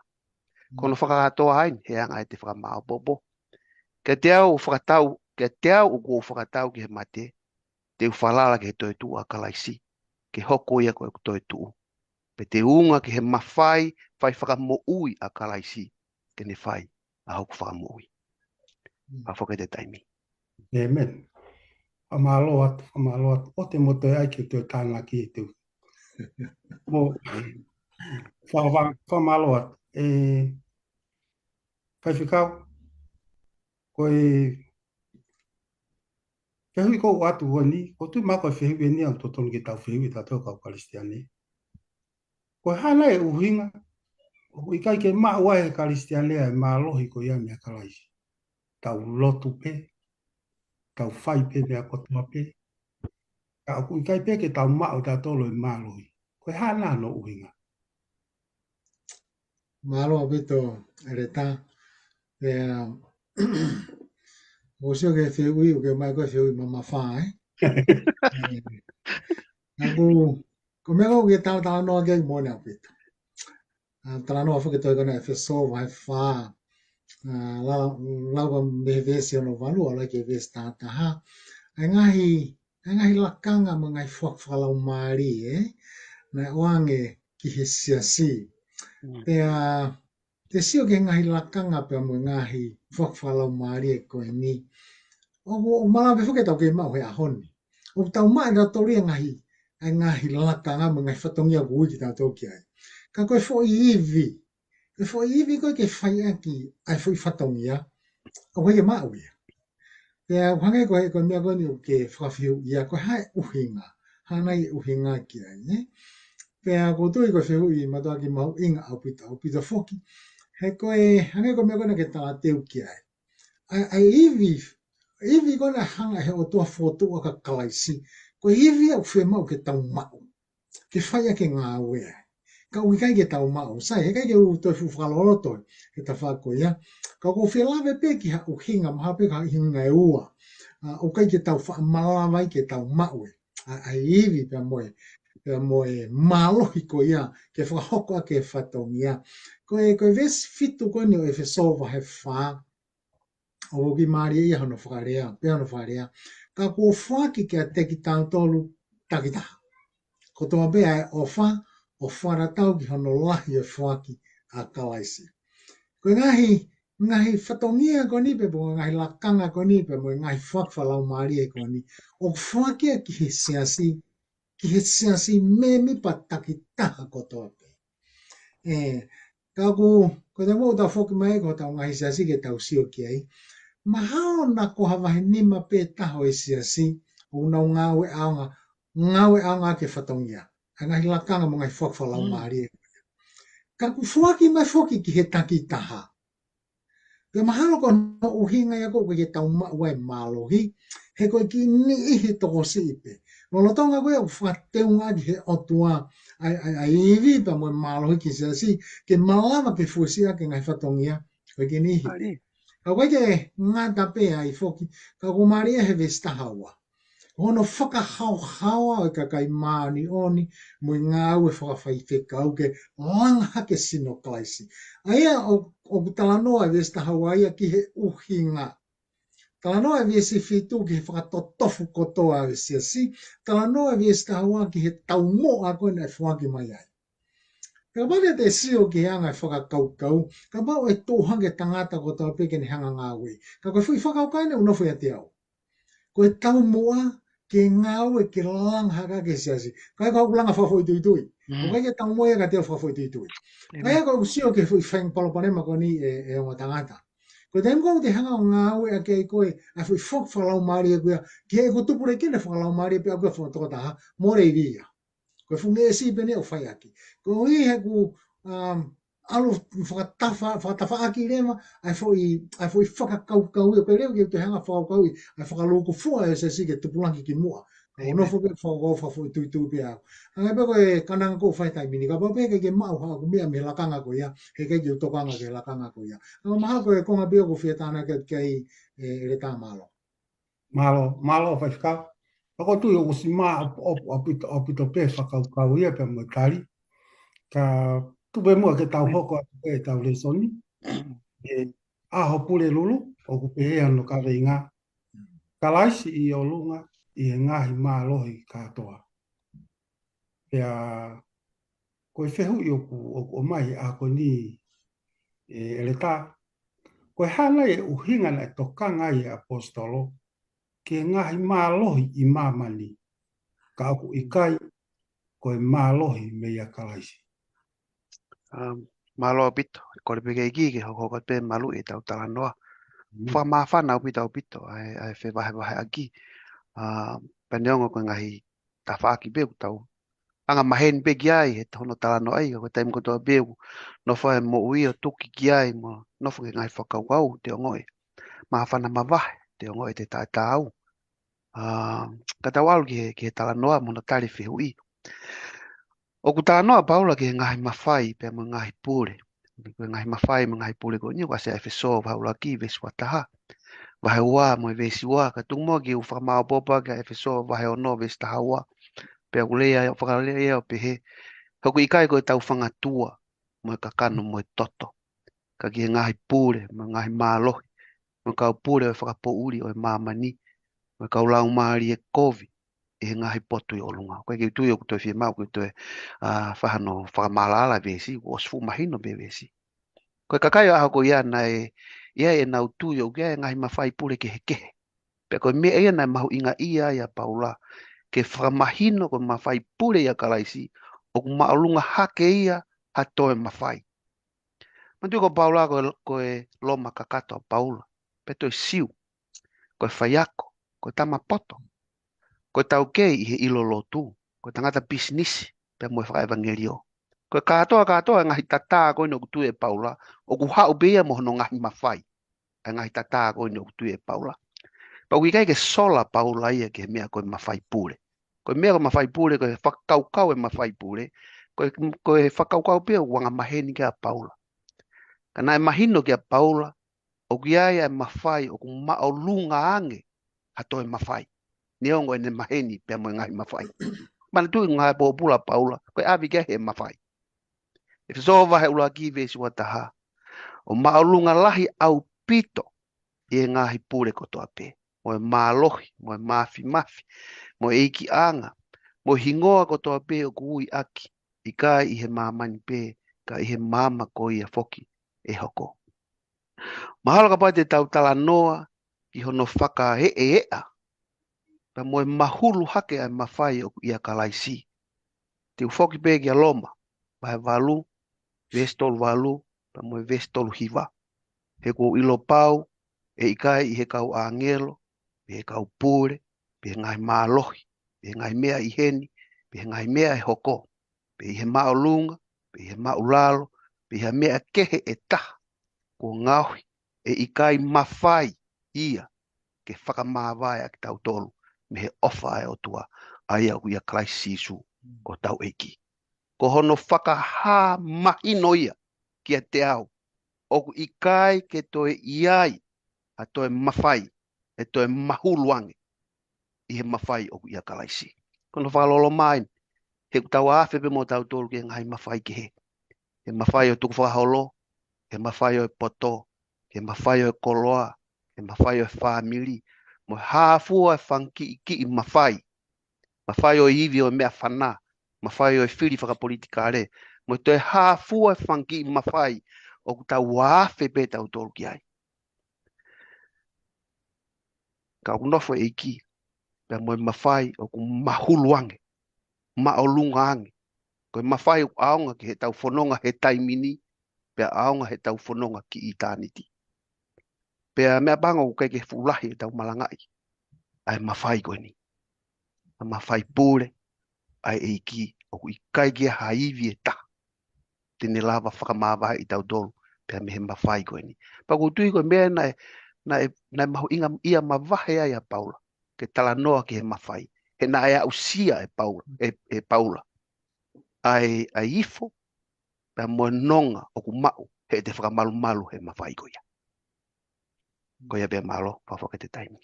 Kono whakatoa hain, he anga e te whakamao bobo. Ke te au whakatau, ke te au uko whakatau ki he mate, te uwhalala ki he toi tua kalaisi, ke hoko ia ko e toi tuu. Pe te unga ki he mawhai, whai whakamo ui a kalaisi, ke ne whai a hoku whakamo ui. A whaka te taimi. Amen. Whamaloat, o te moto ai ki te tāna ki tu. Mo, whamaloat, whaiwhikau, koe, whihui ko atu wani, ko tu mako whihui ni ang totonu ki tau whihui ta tau kau karistiani. Koe hana e uhinga, i kai ke maa wae karistiani e maa lohi ko ia mea kalaisi. Tau lotu pe, tau whai pe mea kotua pe. Ka aku i kai pe ke tau maa o ta tolo i maa lohi. Koe hana no uhinga. Malo apito ereta o sio ke whihui o ke mai ko whihui mama whae. Aku ko mea ko ke tau no ke mone apito. Tala no afu ke toi kona e wheso vai wha. Lau ka me vesi ono valu ala ke vesi tātaha. Ai ngahi lakanga mo ngai whakawhalau maari na oange ki he siasi. Te sio ke ngahi lakanga pe mo ngahi whakawhalau maari e koe ni. O malawe whuke tau ke mau he ahoni. O tau mai na tori ngahi lakanga mo ngai whatongia kui ki tau toki ai. Ka koe fo iwi. Koe fo iwi koe ke whai aki ai fo i whatongia. O koe ke mau ia. Pea whange koe mea koe ni o ke whawhiu ia koe hae uhinga. Hanai uhinga ki ai, ne? Pea ko tui koe whiu i matua ki mau inga au pita whoki. He koe, hange koe mea koe na ke tā teu ki ai. Ai iwi koe na hanga he o tua whotua ka kalaisi. Koe iwi au whi mau ke tau mau. Ke whaia ke ngā wea. Ka ui kai ke tau mau. Sai, he kai ke u toi whuwhalorotoi. Ke ta whako ia. Ka ko whilawe pe ki ha uhinga maha pe ka hinga e ua. O kai ke tau whaamalawai ke tau maue. Ai iwi pe moe malohi ko ia. Ke whahoko a ke whatongia. Koe vesi fitu koe ni o e whesova he wha. O ki maari ia hano whakarea. Pe hano whakarea. Ka ko whaki ke a teki tau tolu takitaha. Ko toa bea o wha. O wharatau ki hono lahi e whaki a kalaisi. Ko ngahi whatongia ko ni pe po ngahi lakanga ko ni pe mo ngahi whakwalau maari e ko ni. O whaki ki he siasi me mi pataki taha ko toa pe. Ka ko te mo ta whoki mai ko tau ngahi siasi ke tau sio ki ai. Mahao na ko hawahe nima pe taho e siasi. O nau ngawe aonga ke whatongia. Ngahi lakanga mo ngahi whakwalau maari e. Ka ku whaki mai whoki ki he taki taha. Ke mahalo ko no uhinga ia ko ke tau mawai malohi. He koe ki ni ihi toko siipe. Lolo tonga koe o whateunga ki he otua. Ai iwi pa mo malohi ki siasi. Ke malawa ke fusia ke ngai whatongia. Koe ki ni ihi. Ka koe ke ngata pe ai whoki. Ka ko maria he vestahawa. Ono whakahau ka kai maani oni mo ngā ue whakawhai ke langa ke sino klaisi. Aia o talanoa ves ta Hawaii ki he uhinga. Talanoa ves i fitu ki he whakatotofu kotoa ves si. Talanoa ves ta Hawaii ki he taumo a koe na whaki mai ai. Ka wale te sio ki anga e whakakaukau, ka mau e tōhange tangata ko tau peke ni hanga ngā ue. Ka koe whui whakaukai ne unofo ia te au. Koe tau moa ke ngau e ke langa haka ke siasi. Kai kau langa whawhoi tui tui. O kai ke tau moa ka te whawhoi tui tui. Kai kau usio ke whui whaing palopanema ko ni e o tangata. Ko te mkau te hanga o ngau e a ke koe a whui whok whalau maari e kuia. Ke e ko tupure kene whalau maari e pe a kua whakatokota more i ria. Ko funge e si pene o whai aki. Ko i he ku alu whakatafa aki rema ai foi whakakaukau e koe reo ke te hanga whakakau ai whakaloko fua e se si ke tupulangi ki mua. O no foke whakakau tui tui pe au. Angai pe koe kananga ko whai tai mini ka pape ke mau haka ku mea me lakanga ko ia he ke ki tokanga ke lakanga ko ia. Angai maha koe konga pia ko whia tāna ke kei e re tā malo. Malo whai whakau. Ako tui o si mā o pito pe whakaukau ia pe mo tari. Ka tupe mua ke tau hoko atu pe tau le soni. E aho pule lulu o ku pe ea no ka reinga. Ka laisi i o lunga i e ngahi mā lohi katoa. Pea koe whehu i o mai a ko ni e le tā. Koe hana e uhinga na e tokanga i apostolo ke ngahi mā lohi i māmani. Ka aku i kai koe mā lohi me ia kalaisi. Malo pito, ko le peke iki ke hoko ko pe malu e tau talanoa. Fa ma fa na pito pito ai fe bahe aki. Peniongo ko ngahi ta fa aki be tau. Anga mahen pe giai he tono talanoa ai ko taim ko to be no fa mo ui o tuki giai mo no fa ngai fa kau te ngoi. Ma fa na ma va te ngoi te tau. Kata walu ke talanoa mo na tari fe ui. O ku talanoa paula ke ngahi mawhai pe mo ngahi pule. Ko ngahi mawhai mo ngahi pule ko ni ko se e so paula ki ve swataha. Vahe ua mo ve si ua ka tung mo ki u whamao popa ka e so vahe ono ve sta hawa. Pe ku lea o whakalea o pe he. Hoku ikai ko e tau whangatua mo e kakano mo e toto. Ka ki ngahi pule mo ngahi mālohi. Mo kau pule o whakapo uri o e māmani. Mo kau lau maari e kovi. E ngahi potu i olunga. Koe ki tui o kutoe fie mau, kutoe whahano whakamalala vesi, o sfu mahino be vesi. Koe kakai o aho ko ia na ia e nau tui o kia e ngahi mawhai pule ke he kehe. Pe koe mea ia na mahu inga ia ia paula, ke whakamahino ko mawhai pule ia kalaisi, o ku maolunga hake ia hatoe mawhai. Mantu ko paula koe loma kakato paula, pe toi siu, koe whaiako, koe tamapoto. Ko tau kei i he ilo lotu, ko tangata bisnisi, pe mo whaka evangelio. Ko katoa ngahi tata ko ino kutu e paula, o ku hau bea mo hono ngahi mawhai, ngahi tata ko ino kutu e paula. Pa wikai ke sola paula ia ke mea koe mawhai pule. Ko mea ko mawhai pule, ko whakaukau e mawhai pule, ko e whakaukau bea wanga maheni kia paula. Kana e mahino kia paula, o kiaia e mawhai, o ku mao lunga ange, hato e mawhai. Niongo ene maheni pe mo ngai mawhai. Mana tu ngai po pula paula, ko avi ke he mawhai. E so va he ula ki ve si wataha. O maulunga lahi au pito e ngahi pule ko to ape. Mo e malohi, mo e mafi, mo e iki anga, mo hingoa ko to ape o kui aki. I kai i he mamani pe, ka i he mama ko ia foki e hoko. Mahalo ka pai te tau tala noa, i hono whaka he ea. Pa moe mahulu hake ai mawhai o ia kalaisi. Te ufoki pe kia loma, pahe walu, vestol walu, pa moe vestol hiva. He ko ilo pau, e ikai i he kau angelo, pe he kau pure, pe he ngai mālohi, pe he ngai mea i heni, pe he ngai mea i hoko, pe he maolunga, pe he maulalo, pe he mea kehe e taha, ko ngauhi, e ikai mawhai ia, ke whakamāwai a ki tau tolu. Me he ofa e o tua ai au ia Christ Jesu ko tau eki. Ko hono whakaha mahino ia kia te au. Oku ikai ke toe iai a toe mawhai e toe mahuluange. i he mawhai o ia kalaisi. Kono whalolo mai, he tau awhi pe mo tau tolu ki ngai mawhai ki he. He mawhai o tuku whaholo, he mawhai o poto, he mawhai o koloa, he mawhai o whamili, mo hāfua whanki ki i mawhai. Mawhai o iwi o mea whana, mawhai o whiri whakapolitika are, mo toi hāfua whanki i mawhai o tau awhi pe tau tolu ki ai. Ka unofo e iki, pe mo mawhai o ku mahuluange, maolungaange, ko mawhai o aonga ki he tau whanonga he taimini, pe aonga he tau whanonga ki i tāniti. Pe mea bango ku ke fulahi e tau malangai, ai mawhai koe ni. A mawhai pūre, ai e iki, o ku i kai kia haivi e ta. Tene lava whakamāwahi i tau tolu, pe me he mawhai koe ni. Pa ku tui koe mea na mahu inga ia mawahe ai a Paula, ke tala noa ki he mawhai. He na ea usia e Paula. Ai ifo, pe mo nonga o ku mau, he te whakamalu he mawhai koe ia. Koe ia bea malo, whawhaka te taimi.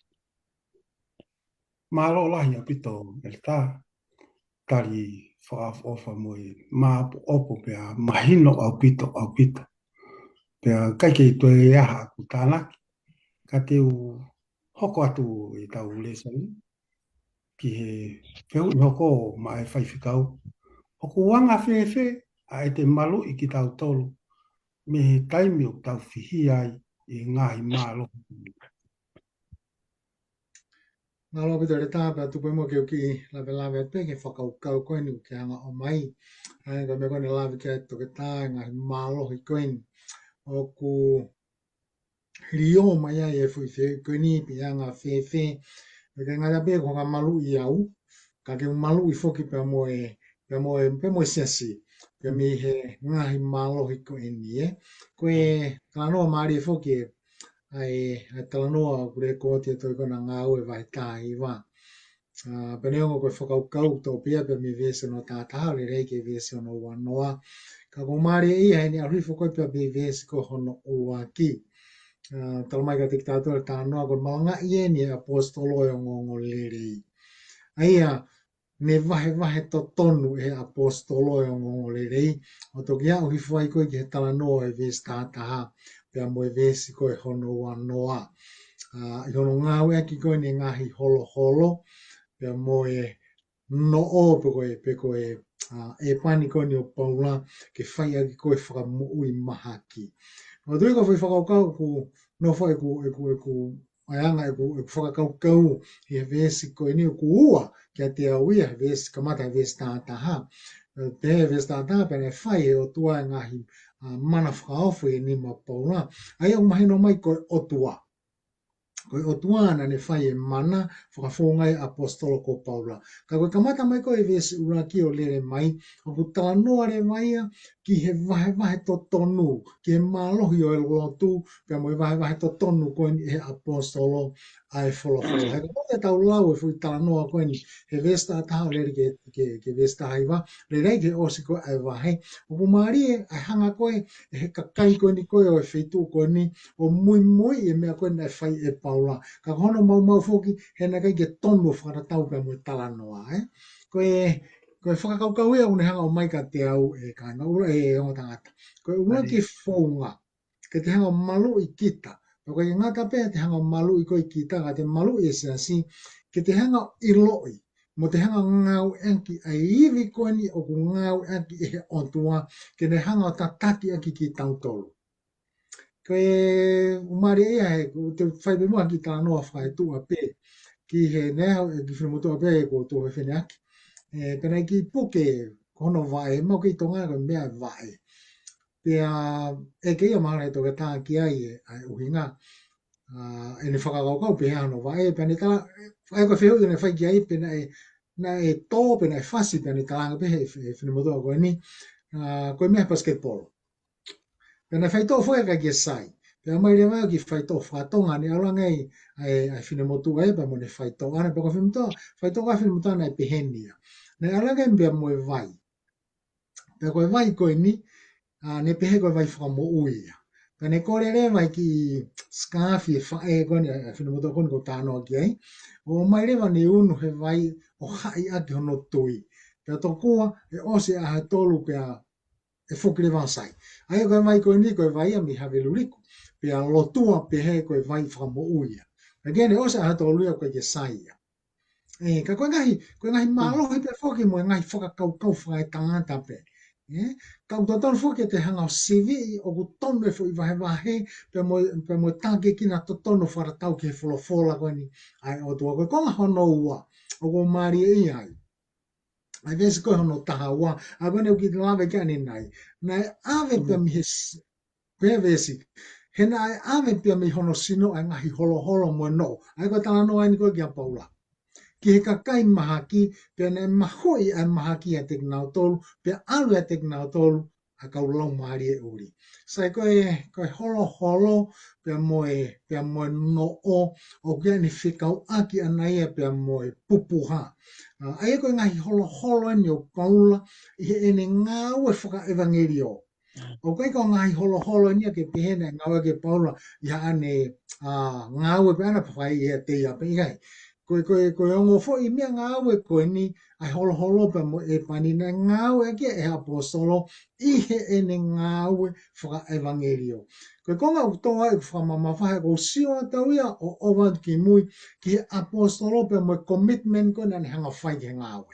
Malo lahi a pito e tā. Tari whaafofa moe maapo opo pia mahino au pito. Pia kaike i toe e aha ku tānaki. Ka te u hoko atu i tau lesoni. Ki he wheu i hoko ma e whaiwhikau. Hoko wanga whewhe a e te malu i ki tau tolu. Me he taimi o tau whihi ai i ngahi malo. Ngā loa pito re tāpea tupu mo ke uki lawe pe ke whakaukau koe ni ke anga o mai. Ai ka me koe ni lawe ke toke tā ngahi mālohi koe ni. O ku rio mai ai e fui koe ni pi anga whewhe. Ke ngā pe ko ka malu i au. Ka ke malu i whoki pe mo e siasi. Pe mi he ngahi mālohi koe ni e. Koe ka noa maari e whoki e ai talanoa kure ko te toi kona ngā ue vai tā i wā. Pene ongo koe whakaukau tō pia pe mi vese no tātaha le reike vese no wanoa. Ka ko maari e ia ni arifo koe pia pe vese ko hono ua ki. Talamai ka tiki tātua le tānoa koe malanga ie ni apostolo e ongo lerei. Aia ne vahe to tonu e apostolo e ongo lerei. O toki a uhifo ai koe ki he talanoa e vese tātaha. Pea mo e vesi koe hono wanoa. I hono ngā ue ki koe ni ngahi holo. Pea mo e no o pe koe e pani koe ni o Paula ke whai aki koe whakamui maha ki. O tui ko whakaukau ku no whai ku aianga e ku whakaukau i he vesi koe ni o ku ua kia te auia he vesi kamata he vesi tātaha. Te he vesi tātaha pene whai e o tua e ngahi mana whakaofu e ni ma Paula. Ai au mahino mai koe otua. Koe otua ana ne whai e mana whakawhongai apostolo ko Paula. Ka koe kamata mai koe vesi ura ki o lere mai. O ku tala noa re mai ki he vahe to tonu. Ki he mālohi o e lotu. Pea mo e vahe to tonu koe ni he apostolo ai wholo. Hei ka koe tau lau e fui tala noa koe ni he vesta taha o lere ke vesta haiwa. Le rei ke osi koe ai vahe. O ku maari e ai hanga koe e he kakai koe ni koe o e wheitu koe ni o mui e mea koe na e whai e Paula. Ka hono mau foki he na kai ke tonu whakaratau pia mo e tala noa. Koe whakakaukau ea une hanga o mai ka te au e ka na ura e ongo tangata. Koe ura ki whaunga ke te hanga malu i kita. Koe ngata pēr te hanga malu i koe kita ka te malu i esenasi ke te hanga i loi. Mo te hanga ngau enki a iwi koe ni o ku ngau enki e he ontua ke ne hanga o tataki enki ki tautolu. Koe umari ea he te whaipe mua ki tā noa whae tua pē. Ki he nea ki whinamotua pē ko tō he whene aki. Pena ki puke kono vae, mau ki tonga koe mea vae. Pea e ke ia mahara he toka tā ki ai e uhinga. E ne whakakaukau pe hea no vae. Pena tala, ai koe whihu i ne whai ki ai pena e tō pena e whasi pena talanga pe he whinamotua koe ni. Koe mea basketball. Pena whai tō whai ka ki sai. Pea mai rea mai ki whai tō whakatonga ni alangai ai whinamotua e pa mo ne whai tō. Ana pa ka whai tō ka whinamotua na e pehenia. Ne alangai mbea mo e vai. Pea koe vai koe ni, ne pehe koe vai whakamo uia. Kane kore le mai ki skafi fa e kone fino moto kon ko tano ki ai. O mai le ni unu he vai o hai ake hono tui. Pea tokua e ose a he tolu pea e foki le vansai. Ai koe mai koe ni koe vai a mi have luriku. Pea lotua pe he koe vai whamo uia. Again, e ose a he tolu ia koe ke saia. Ka koe ngahi mālohi pe foki mo e ngahi whaka kau whaka e tangata pe. Kau tōtonu foki te hanga o CV o ku tonu e fo i wahe pe mo tāke kina tōtonu whara tau ki he wholofola koe ni ai o tua koe konga hono ua o ko maari e i ai. Ai vesi koe hono taha ua a koe ne uki te lawe kia ni nai. Nai ave pe mi he koe vesi he nai ave pe mi hono sino ai ngahi holo mo no. Ai koe tala no ai ni koe kia paula. Ki he kakai mahaki, pe ne mahoi ai mahaki a tek nao tolu, pe alu a tek nao tolu, a kau lau maari e uri. Sai koe holo, pe moe no o kia ni whikau aki anai pe moe pupuha. Ai koe ngahi holo ni o paula, i he ene ngau e whaka evangelio. O kai ko ngahi holo ni ke pehena ngau ke paula, i ane ngau e pe ana pawhai i he teia pe ikai. Koe ongo fo i mea ngāwe koe ni ai holo pe mo e pani na ngāwe kia e apostolo i he ene ngāwe whaka evangelio. Koe konga utonga e whamama whahe ko sio atau ia o owa ki mui ki he apostolo pe mo commitment koe nani hanga whai ke ngāwe.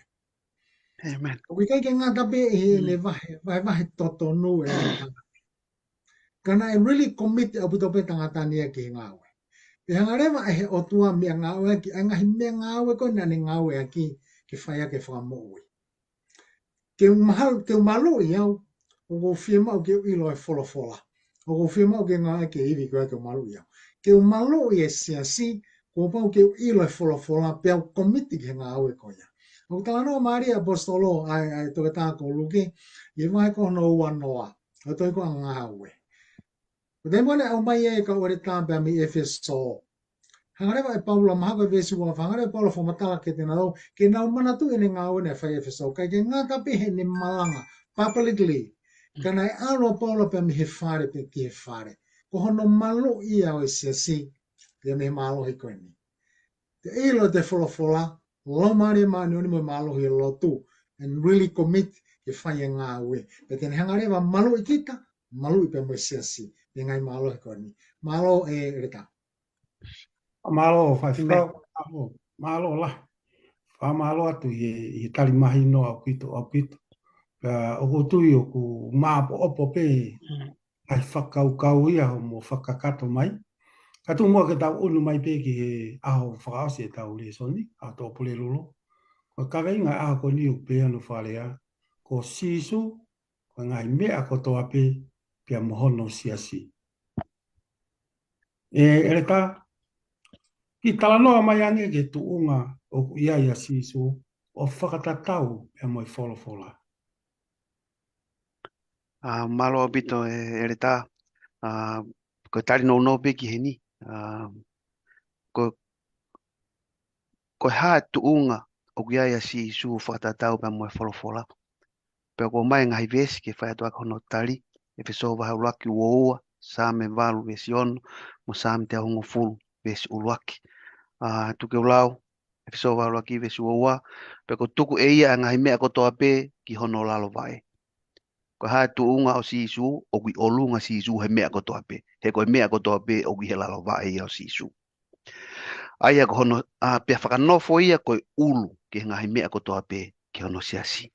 Amen. Koe kai ke ngata pe e ene wahe totonu e tangata. Kana e really commit a puto pe tangata nia ki ngāwe. E hanga rewa e he otua mea ngāwe ki, a ngahi mea ngāwe koe nani ngāwe aki ki whaia ke whakamoui. Ke malu i au, o ko whia ke ilo e wholofola. O ko whia ke ngā ke iwi koe ke malu i au. Ke malu i e siasi, ko pau ke ilo e wholofola, pia komiti ke ngāwe koe ia. O tala no maari apostolo, ai toke tā ko luki, i mai ko no ua noa, o toi ko a ngāwe. O te mwane au mai e ka ore tāpea mi Efeso. Hangarewa e Paula maha koe vesi ua whangarewa Paula whamatala ke tēnā rau, ke nau manatu e ne ngā wane whai Efeso, kai ke ngā tape he ne malanga, publicly, ka nai aloa Paula pe mi he whare pe ki he whare. Ko hono malo ia o e siasi, pe me malo he koe ni. Te eilo te wholofola, lo maari maani oni mo malo he lotu, and really commit ke whai e ngā ue. Pe tēne hangarewa malo i kita, malo i pe mo e siasi. E ngai malo he koe ni. Malo e reta. Malo fai whakau, malo la. Wha malo atu i tali mahi no au pito. O ko tui o ku maapo opo pe ai whakau ia ho mo whakakato mai. Katu mua ke tau unu mai pe ki he aho whakaose e tau le soni, a tō pule lolo. Ko kaweinga aho ko ni o pe anu whalea, ko sisu, ko ngai mea ko toa pe, pia mohono siasi. Ere tā, ki tala noa mai ange ke tuunga o ia sisu, o whakatatau e moi wholofola. Malo abito ere tā, ko tari no pe ki he ni. Ko haa tuunga o ia si su whakatatau pe moi wholofola. Pea ko mai ngai vesi ke whai atua kono tari, e whiso waha ulaki uoua, sāme walu vesi ono, mo sāme te ahungo fulu vesi uluaki. Tuke ulau, e whiso waha ulaki vesi uoua, pea ko tuku e ia ngai mea kotoa pe ki hono lalo vai. Ko haa tuunga o si isu, o kui olunga si isu he mea kotoa pe. He koe mea kotoa pe o kui he lalo vai o si isu. Aia ko hono, pea whakanofo ia koe ulu ke ngai mea kotoa pe ki hono siasi.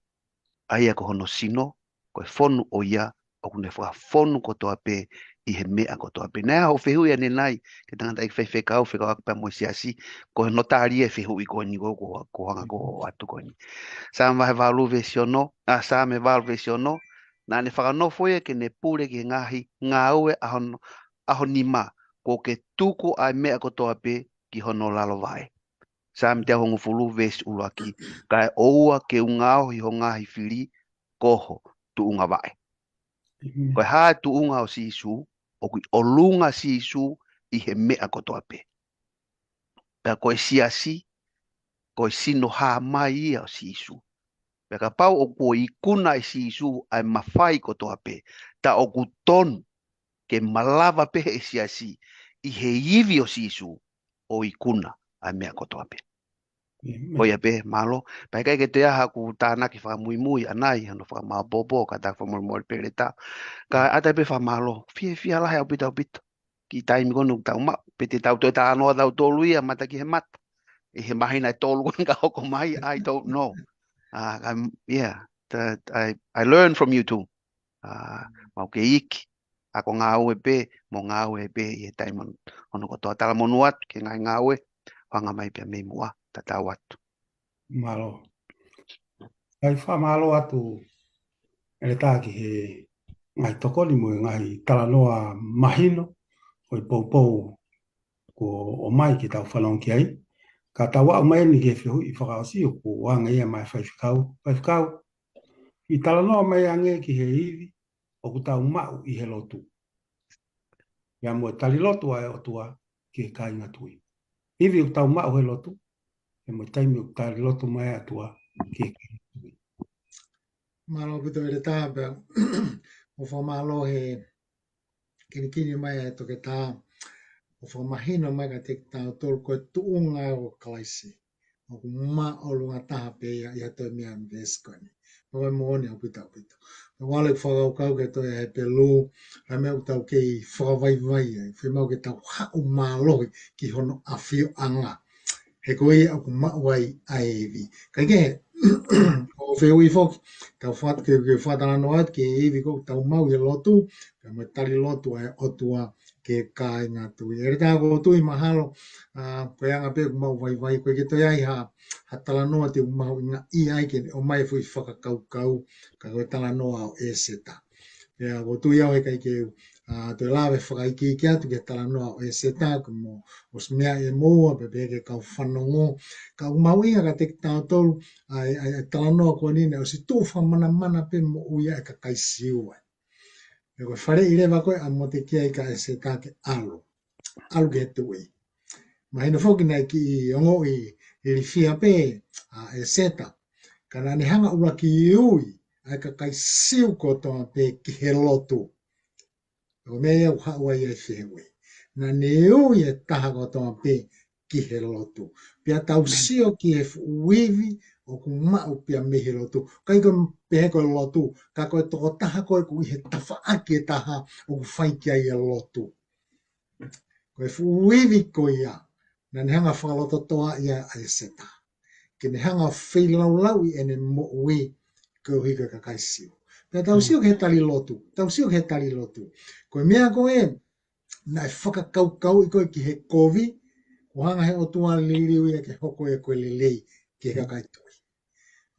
Aia ko hono sino, koe fonu o ia, o kune whaka fonu kotoa pe i he mea kotoa pe. Nea ho whehu ia nenai, ke tangata i whekau akpa mo siasi, ko he notari e whehu i koe ni ko hanga ko atu koe ni. Sa me walu vesiono, sa me walu vesiono, na ne whakanofo ia ke ne pure ki ngahi, ngā ue aho nima, ko ke tuku ai mea kotoa pe ki hono lalo vai. Sam te hongo fulu ves ulaki, kai oua ke ungao hi honga hi whiri, koho tu unga vai. Koe haa tu unga o sisu, o kui olunga sisu i he mea kotoa pe. Pea koe siasi, koe sino haa mai ia o sisu. Pea ka pau o koe ikuna i sisu ai mawhai kotoa pe, ta o ku tonu ke malava pe e siasi i he iwi o sisu o i kuna a mea kotoa pe. Oia pe malo, pai kai ke te aha ku tāna ki whamui anai, hano whamabobo ka tā whamormori pere tā. Ka ata pe whamalo, fia lahe au pita. Ki taimi konu tau ma, pe te tau toi tā anoa tau tolu ia mata ki he mata. I he mahina e tolu konu ka hoko mai, I don't know. I learn from you too. Mau ke iki, ako ngā ue pe, mo ngā ue pe, i he taimi ono kotoa tala monu atu, ke ngai ngā ue, whanga mai pia mei mua, ta tau atu. Malo. Kai whamalo atu, ele tā ki he ngai tokoni mo ngai talanoa mahino, hoi poupou ko o mai ki tau whanong ki ai. Ka tau au mai ni ke whihu i whakaosi o ko wanga ia mai whaifkau. I talanoa mai ange ki he iwi, o ku tau mau i he lotu. Ia mua tali lotu ai o tua ki he kai ngatui. Iwi o tau mau he lotu, e mua taimi o tali lotu mai atua ki he kai ngatui. Malo pito e tā pe o whamalo he kini mai e toke tā o whamahino mai ka te tāo tolu koe tuunga o kalaisi. O ku ma o lunga taha pe i ato mea mveskoni. Pawai mooni au pita. Me wale whakau kau ke toi he pe lu, la mea utau ke i whakawai ai. Whimau ke tau hau mālohi ki hono a whio anga. He koe au ku mawai a evi. Kai ke o whio i whoki, tau what ke whatana noat ke evi ko tau mau i lotu, ka me tali lotu ai otua ke kai ngā tui. Ere tā ko tui mahalo, koe anga pe ku mawai, koe ke toi ai ha tala noa te umau inga i ai ke o mai fui whakakau, ka koe tala noa o e seta. Pea ko tui au he kai ke te lawe whakaiki ki atu ke tala noa o e seta, ko mo os mea e moa, pe ke kau whanongo, ka umau inga ka te tau tolu, ai tala noa ko nine, o si tō whamana pe mo uia e ka kai siua. E koe whare i rewa koe, a mo te kia i ka e seta ke alu ke tui. Mahina whoki nei ki i ongo i li fia pe e seta, ka nani hanga ura ki ui, ai ka kai siu kotoa pe ki he lotu. O mea au haua i e whihui. Na ne ui e taha kotoa pe ki he lotu. Pia tau sio ki he uivi o ku mau pia me he lotu. Kai ko pehe koe lotu, ka koe toko taha koe ku i he tafa aki e taha o ku whaikia i e lotu. Koe uivi koe ia, na ne hanga whakaloto toa ia a e seta. Ke ne hanga whailau i ene mo ui ko hika ka kai siu. Pea tau siu ke he tali lotu. Koe mea koe, na e whakakau i koe ki he kovi, ko hanga he otua liliu ia ke hoko e koe lelei ki he kakai tui.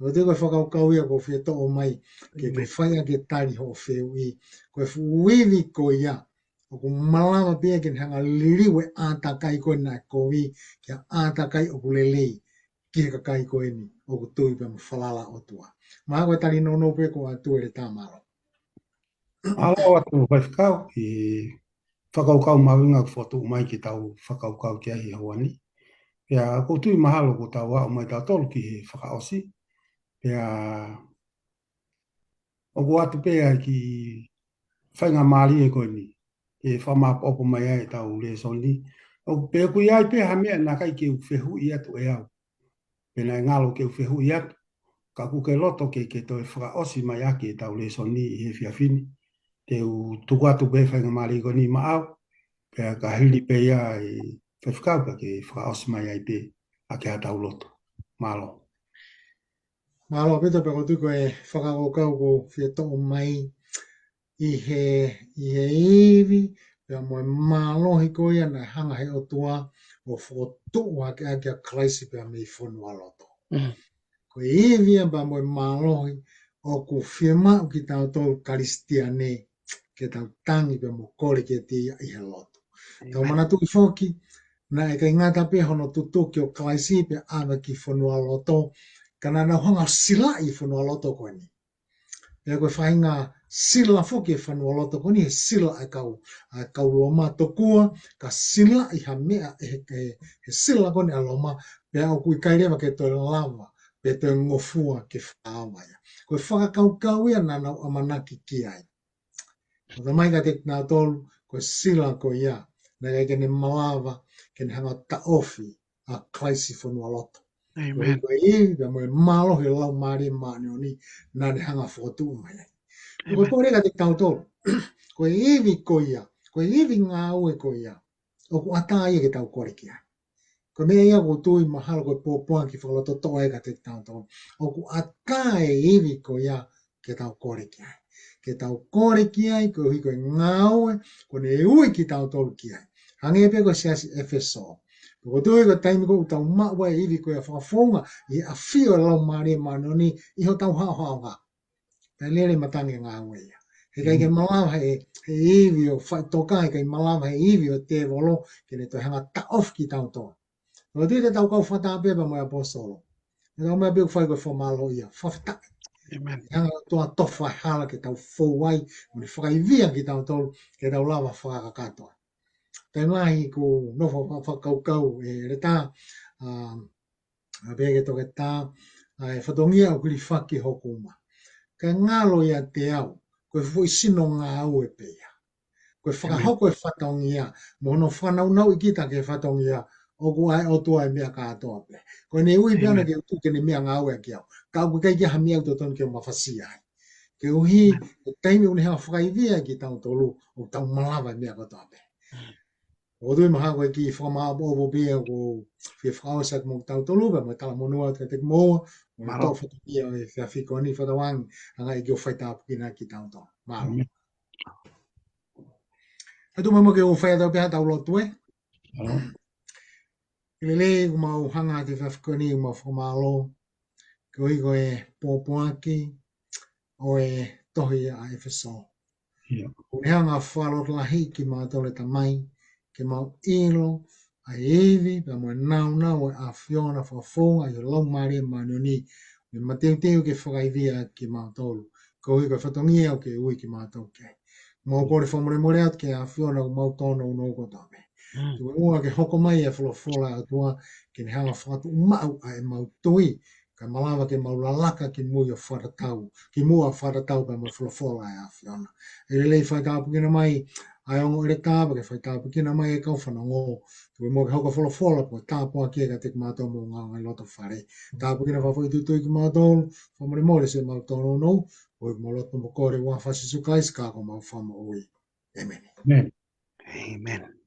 O te koe whakakau ia ko whieto o mai, ke koe whaia ke tali ho whiu i, koe uivi koe ia, o ku malama pia ke hanga liliu e ātakai koe na kovi, ke ātakai o ku lelei ki he kakai koe ni, o ku tui pe mwhalala otua. Maa koe tali nono pe ko a tue re tāmaro. Alo atu whaifkau i whakaukau mawinga ku whatu mai ki tau whakaukau ki ahi hawani. Pea ko tui mahalo ko tau wao mai tau tolu ki he whakaosi. Pea o ko atu pea ki whainga maali e koe ni. E whamap opo mai ai tau le soni. O pea kui ai pea ha mea na kai ke u whehu i atu e au. Pena e ngalo ke u whehu i atu. Ka kuke loto ke toi whakaosi mai ake e tau le soni i he whiawhini. Te u tuku atu pe whainga maali ko ni maau. Pea ka hili pe ia i whewhikau ka ke whakaosi mai ai pe ake a tau loto. Malo. Malo pito pe ko tuko e whakakokau ko whieto o mai i he iwi, pea moe malohi ko ia na hanga he o tua o whotu ake ake a klaisi pea mei whonua loto. Ko iwi e pa moe malohi o ku whiema ki tau tau karistiane ke tau tangi pea mo kore ke te ia i he loto. Tau mana tuki whoki, na e ka ingata pe hono tutuki o klaisi pea awa ki whonua loto, kana na hanga sila i whanua loto koe ni. Pea koe whainga sila whoki e whanua loto koe ni, he sila e kau loma tokua, ka sila i ha mea, he sila koe ni a loma, pea o kui kairewa ke toi lava, pea toi ngofua ke whaawaya. Koe whakakaukau ia na nau amanaki ki ai. O ta mai ka te nā tolu, ko sila ko ia, na kene malawa, kene hanga taofi, a klaisi fonua loto. Amen. Ko i, ka mo malo he lau mari mani ni, na ne hanga fotu mai. Ko kore ka te tauto, ko iwi ko ia, ko iwi ngā ue ko ia, o ku ata ia ke tau kore kia. Ko mea ia ko tui mahalo ko pōpua ki whakaloto toa e ka te tauto, o ku ata e iwi ko ia ke tau kore kia. Ke tau kore kia, ko hui ko ngā ue, ko ne ui ki tau tolu kia. Hange pe ko siasi Efeso. Ko tui ko taimi ko tau maua e iwi ko ia whakafonga, i a whio lau maari manoni, iho tau hao hao hao. Pea lere matangi ngā ue ia. He kai ke malawa he iwi o toka, he kai malawa he iwi o te volo, ke ne toi hanga ta off ki tau toa. Ko tui te tau kau whata pepa mo e apostolo. E tau mea peo whai koe whamalo ia, whawhata. Amen. Hanga toa tofa hala ke tau fōwai, mo ne whakaivia ki tau tolu, ke tau lava whakakatoa. Tai mahi ko nofo whakaukau e reta, a pege toke tā, e whatongia o kuri whaki hokuma. Ka ngalo ia te au, koe fwoi sino ngā au e peia. Koe whakahoko e whatongia, mo no whanaunau i kita ke whatongia, o ku ai o tua e mea kātoa pe. Koe ne ui piana ke utu ke ne mea ngā au e ki au. Ka au kai kia hami au totonu ke mawhasia ai. Ke uhi, o taimi uni hea whakaivia ki tau tolu, o tau malawa e mea katoa pe. O tui maha koe ki whamaa bobo pia ko whia whakaosak mo tau tolu, pa mo tala monua te tek moa, mo ne tau whatukia e whia whiko ni whatawangi, anga i kio whaita apukina ki tau tolu. Malo. Hatu mai mo ke o whaia tau pia tau lotu e. Lele mau hanga te whiko ni mo whamalo, ko i koe pōpuaki, o e tohi a Efeso. Ko ne hanga whalot lahi ki mātore ta mai, ke mau ilo, a evi, pa mo nau e a Fiona whafonga, i lau maria manoni, me mateu ke whakaivia ki mātolu. Ko i koe whatongia o ke ui ki mātolu ke. Mau kore whamore more at ke a Fiona o mau tono uno ko tame. Tu ua ke hoko mai e wholofola atua, ke ne hanga whatu mau a e mau tui, ka malawa ke maulalaka ki mua wharatau, ki mua wharatau pa mo wholofola e a Fiona. E lei whaitapukina mai, ai ongo ere tāpa ke whaitapukina mai e kau whanongo, tu e mua ke hoka wholofola po tāpua kia ka tek mātou mo ngā ngai loto whare. Tāpukina whawhoi tutui ki mātou, whamore more se mātou no, o i moloto mo kore wā whasisukai ska ko mau whama ui. Amen. Amen. Amen.